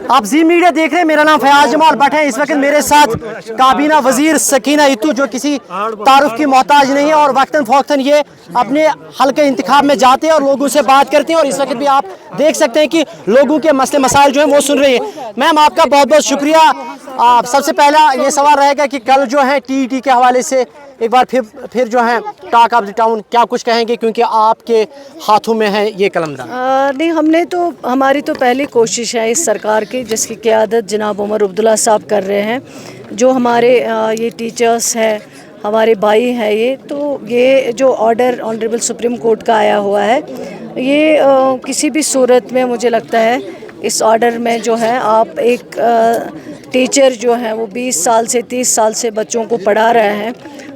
آپ زی میڈیا دیکھ رہے ہیں، میرا نام فیاض جمال بٹ ہے. اس وقت میرے ساتھ کابینہ وزیر سکینہ اتو جو کسی تعارف کی محتاج نہیں ہے اور وقتاً فوقتاً یہ اپنے حلقہ انتخاب میں جاتے ہیں اور لوگوں سے بات کرتے ہیں. اور اس وقت بھی آپ دیکھ سکتے ہیں کہ لوگوں کے مسئلے مسائل جو ہیں وہ سن رہے ہیں. میم آپ کا بہت بہت شکریہ. سب سے پہلا یہ سوال رہے گا کہ کل جو ہے ٹی ٹی کے حوالے سے ایک بار پھر جو ہے ٹاک آف دی ٹاؤن کیا کچھ کہیں گے، کیونکہ آپ کے ہاتھوں میں ہے یہ قلمدان؟ نہیں، ہماری تو پہلی کوشش ہے اس سرکار کی جس کی قیادت جناب عمر عبداللہ صاحب کر رہے ہیں. جو ہمارے یہ ٹیچرز ہیں، ہمارے بھائی ہیں، یہ جو آرڈر آنریبل سپریم کورٹ کا آیا ہوا ہے، یہ کسی بھی صورت میں مجھے لگتا ہے اس آرڈر میں جو ہے آپ ایک ٹیچر جو ہیں وہ 20 سال سے 30 سال سے بچوں کو پڑھا رہے ہیں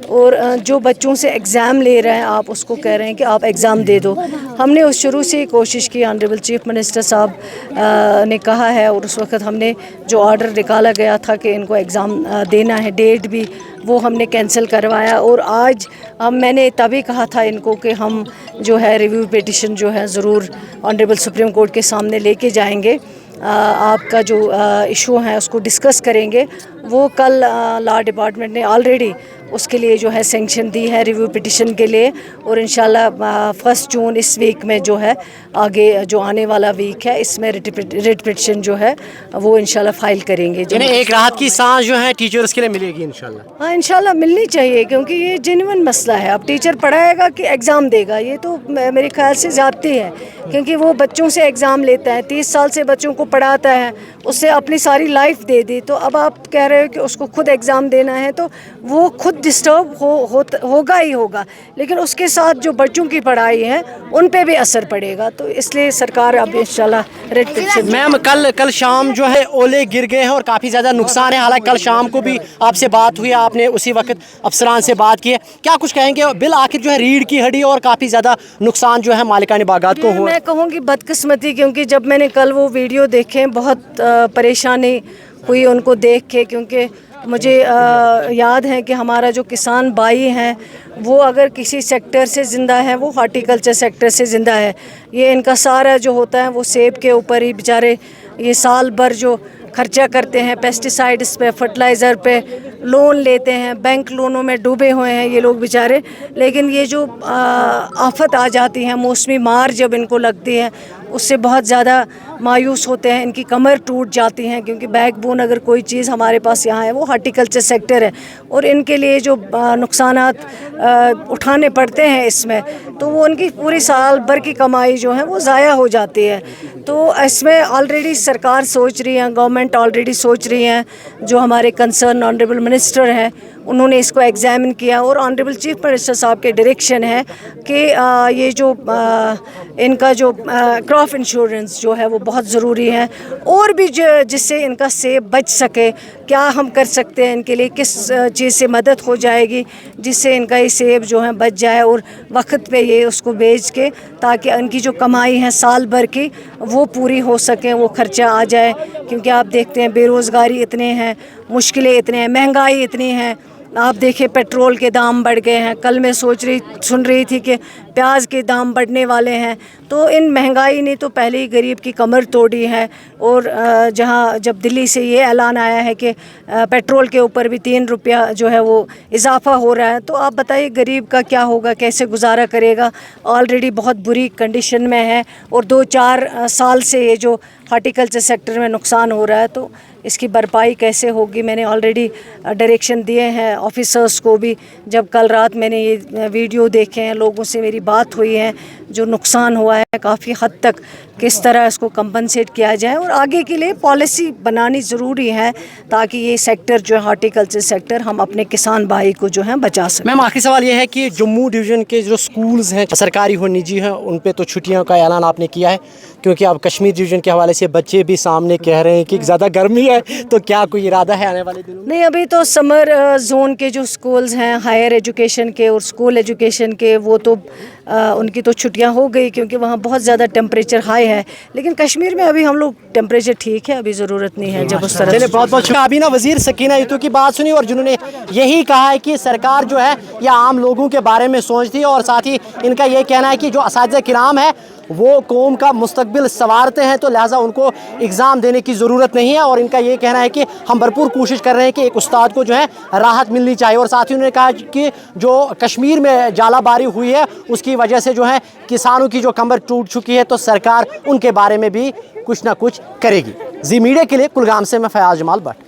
اور جو بچوں سے ایگزام لے رہے ہیں آپ اس کو کہہ رہے ہیں کہ آپ ایگزام دے دو. ہم نے اس شروع سے کوشش کی، آنریبل چیف منسٹر صاحب نے کہا ہے، اور اس وقت ہم نے جو آرڈر نکالا گیا تھا کہ ان کو ایگزام دینا ہے، ڈیٹ بھی وہ ہم نے کینسل کروایا. اور آج میں نے تبھی کہا تھا ان کو کہ ہم جو ہے ریویو پیٹیشن جو ہے ضرور آنریبل سپریم کورٹ کے سامنے لے کے جائیں گے. آپ کا جو ایشو ہے اس کو ڈسکس کریں گے. وہ کل لا ڈپارٹمنٹ نے آلریڈی اس کے لیے جو ہے سینکشن دی ہے ریویو پٹیشن کے لیے، اور انشاءاللہ 1 جون اس ویک میں جو ہے آگے جو آنے والا ویک ہے اس میں ریٹ پٹیشن جو ہے وہ انشاءاللہ فائل کریں گے. یعنی ایک راحت کی سانس جو ہے ٹیچرز کے لیے ملے گی انشاءاللہ. ہاں انشاءاللہ ملنی چاہیے، کیونکہ یہ جینوئن مسئلہ ہے. اب ٹیچر پڑھائے گا کہ ایگزام دے گا، یہ تو میرے خیال سے زیادتی ہے، کیونکہ وہ بچوں سے ایگزام لیتا ہے، 30 سال سے بچوں کو پڑھاتا ہے، اس سے اپنی ساری لائف دے دی. تو اب آپ کہہ رہے ہو کہ اس کو خود ایگزام دینا ہے، تو وہ خود ڈسٹرب ہوگا ہی ہوگا، لیکن اس کے ساتھ جو بچوں کی پڑھائی ہے ان پہ بھی اثر پڑے گا. تو اس لیے سرکار اب انشاءاللہ ریٹ پٹیشن. میم کل شام جو ہے اولے گر گئے ہیں اور کافی زیادہ نقصان ہے. حالانکہ کل شام کو بھی آپ سے بات ہوئی، آپ نے اسی وقت افسران سے بات کی ہے. کیا کچھ کہیں گے؟ بالآخر جو ہے ریڑھ کی ہڈی اور کافی زیادہ نقصان جو ہے مالکان باغات کو ہوا. میں کہوں گی بدقسمتی، کیونکہ جب میں نے کل وہ ویڈیو دیکھے بہت پریشانی ہوئی ان کو دیکھ کے، کیونکہ مجھے یاد ہے کہ ہمارا جو کسان بھائی ہیں وہ اگر کسی سیکٹر سے زندہ ہے وہ ہارٹیکلچر سیکٹر سے زندہ ہے. یہ ان کا سارا جو ہوتا ہے وہ سیب کے اوپر ہی بیچارے یہ سال بھر جو خرچہ کرتے ہیں، پیسٹیسائڈس پہ، فرٹیلائزر پہ لون لیتے ہیں، بینک لونوں میں ڈوبے ہوئے ہیں یہ لوگ بیچارے. لیکن یہ جو آفت آ جاتی ہے، موسمی مار جب ان کو لگتی ہے، اس سے بہت زیادہ مایوس ہوتے ہیں، ان کی کمر ٹوٹ جاتی ہیں. کیونکہ بیک بون اگر کوئی چیز ہمارے پاس یہاں ہے وہ ہارٹیکلچر سیکٹر ہے، اور ان کے لیے جو نقصانات اٹھانے پڑتے ہیں اس میں، تو وہ ان کی پوری سال بھر کی کمائی جو ہے وہ ضائع ہو جاتی ہے. تو اس میں آلریڈی سرکار سوچ رہی ہے، گورنمنٹ آلریڈی سوچ رہی ہے. جو ہمارے کنسرن آنریبل منسٹر ہیں انہوں نے اس کو ایگزامن کیا، اور آنریبل چیف منسٹر صاحب کے ڈائریکشن ہے کہ یہ جو ان کا جو کراپ انشورنس جو ہے وہ بہت ضروری ہے، اور بھی جس سے ان کا سیب بچ سکے. کیا ہم کر سکتے ہیں ان کے لیے، کس چیز سے مدد ہو جائے گی جس سے ان کا یہ سیب جو ہے بچ جائے اور وقت پہ یہ اس کو بیچ کے، تاکہ ان کی جو کمائی ہے سال بھر کی وہ پوری ہو سکے، وہ خرچہ آ جائے. کیونکہ آپ دیکھتے ہیں بے روزگاری اتنے ہیں، مشکلیں اتنے ہیں، مہنگائی اتنی ہے. آپ دیکھیں پیٹرول کے دام بڑھ گئے ہیں. کل میں سن رہی تھی کہ پیاز کے دام بڑھنے والے ہیں. تو ان مہنگائی نے تو پہلے ہی غریب کی کمر توڑی ہے. اور جب دلی سے یہ اعلان آیا ہے کہ پیٹرول کے اوپر بھی 3 روپیہ جو ہے وہ اضافہ ہو رہا ہے، تو آپ بتائیے غریب کا کیا ہوگا، کیسے گزارا کرے گا. آلریڈی بہت بری کنڈیشن میں ہے، اور 2-4 سال سے یہ جو ہارٹیکلچر سیکٹر میں نقصان ہو رہا ہے، تو اس کی بھرپائی کیسے ہوگی. میں نے آلریڈی ڈائریکشن دیے ہیں آفیسرس کو بھی. جب کل رات میں نے یہ ویڈیو دیکھے ہیں، لوگوں سے میری بات ہوئی ہے، جو نقصان ہوا ہے کافی حد تک کس طرح اس کو کمپنسیٹ کیا جائے، اور آگے کے لیے پالیسی بنانی ضروری ہے تاکہ یہ سیکٹر جو ہے ہارٹیکلچر سیکٹر ہم اپنے کسان بھائی کو جو ہے بچا سکیں. میم آخری سوال یہ ہے کہ جموں ڈویژن کے جو سکولز ہیں سرکاری ہو نجی ہیں، ان پہ تو چھٹیوں کا اعلان آپ نے کیا ہے، کیونکہ اب کشمیر ڈویژن کے حوالے سے بچے بھی سامنے کہہ رہے ہیں کہ زیادہ گرمی ہے. تو کیا کوئی ارادہ ہے آنے والے دنوں؟ نہیں، ابھی تو سمر زون کے جو سکولز ہیں ہائر ایجوکیشن کے اور اسکول ایجوکیشن کے، وہ تو ان کی تو چھٹیاں ہو گئی کیونکہ وہاں بہت زیادہ ٹیمپریچر ہائی ہے. لیکن کشمیر میں ابھی ہم لوگ ٹیمپریچر ٹھیک ہے، ابھی ضرورت نہیں ہے جب اس طرح. چلیے بہت بہت شکریہ. کابینہ وزیر سکینہ اتو کی بات سنی، اور جنہوں نے یہی کہا ہے کہ سرکار جو ہے یہ عام لوگوں کے بارے میں سوچتی ہے، اور ساتھ ہی ان کا یہ کہنا ہے کہ جو اساتذہ کرام ہے وہ قوم کا مستقبل سنوارتے ہیں، تو لہٰذا ان کو اگزام دینے کی ضرورت نہیں ہے، اور ان کا یہ کہنا ہے کہ ہم بھرپور کوشش کر رہے ہیں کہ ایک استاد کو جو ہے راحت ملنی چاہیے۔ اور ساتھ ہی انہوں نے کہا کہ جو کشمیر میں جالہ باری ہوئی ہے اس کی وجہ سے جو ہے کسانوں کی جو کمر ٹوٹ چکی ہے، تو سرکار ان کے بارے میں بھی کچھ نہ کچھ کرے گی۔ زی میڈیا کے لیے کلگام سے میں فیاض جمال بٹ۔